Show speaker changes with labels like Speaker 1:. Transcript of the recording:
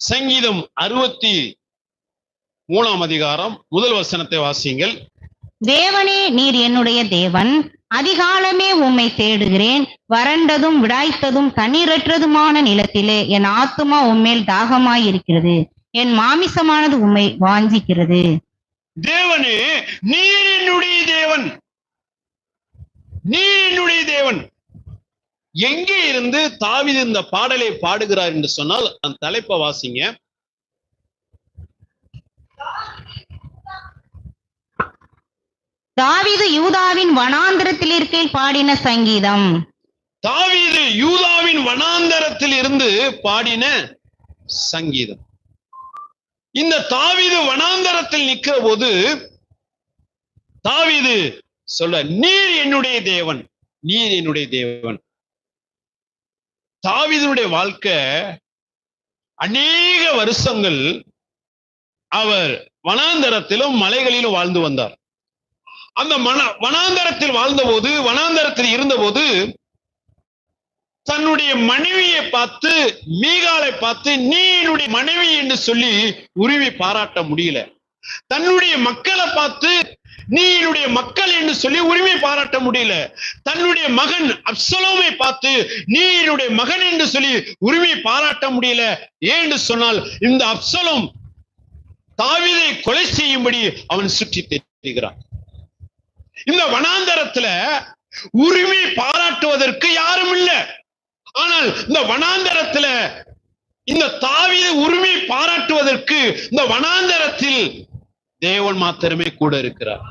Speaker 1: சங்கீதம் 63 அதிகாரம் முதல் வசனத்தை வாசியுங்கள்.
Speaker 2: தேவனே, நீர் என்னுடைய தேவன், அதிகாலமே உம்மை தேடுகிறேன். வறண்டதும் விடாய்த்ததும் தண்ணீரற்றதுமான நிலத்திலே என் ஆத்துமா உம்மேல் தாகமாயிருக்கிறது. என் மாமிசமானது உம்மை வாஞ்சிக்கிறது.
Speaker 1: தேவனே, நீர் என்னுடைய தேவன், நீர் என்னுடைய தேவன். எங்கே இருந்து தாவீது இந்த பாடலை பாடுகிறார் என்று சொன்னால் அந்த தலைப்பை வாசிங்க.
Speaker 2: தாவீது யூதாவின் வனாந்தரத்தில் இருக்கையில் பாடின சங்கீதம்.
Speaker 1: தாவீது யூதாவின் வனாந்தரத்தில் இருந்து பாடின சங்கீதம். இந்த தாவீது வனாந்தரத்தில் நிற்கிற போது தாவீது சொல்ல, நீர் என்னுடைய தேவன், நீர் என்னுடைய தேவன். தாவீதுடைய வாழ்க்கை அநேக வருஷங்கள் அவர் வனாந்தரத்திலும் மலைகளிலும் வாழ்ந்து வந்தார். அந்த வனாந்தரத்தில் வாழ்ந்தபோது, வனாந்தரத்தில் இருந்தபோது தன்னுடைய மனைவியை பார்த்து, மீகாலை பார்த்து நீ என்னுடைய மனைவி என்று சொல்லி உரிமை பாராட்ட முடியல. தன்னுடைய மக்களை பார்த்து நீ என்னுடைய மக்கள் என்று சொல்லி உரிமை பாராட்ட முடியல. தன்னுடைய மகன் அப்சலோமை பார்த்து நீ என்னுடைய மகன் என்று சொல்லி உரிமை பாராட்ட முடியல. ஏன்னு சொன்னால் இந்த அப்சலோம் தாவீதை கொலை செய்யும்படி அவன் சுற்றி தெரிகிறான். இந்த வனாந்தரத்துல உரிமை பாராட்டுவதற்கு யாரும் இல்லை. ஆனால் இந்த வனாந்தரத்துல இந்த தாவீது உரிமை பாராட்டுவதற்கு இந்த வனாந்தரத்தில் தேவன் மாத்திரமே கூட இருக்கிறார்.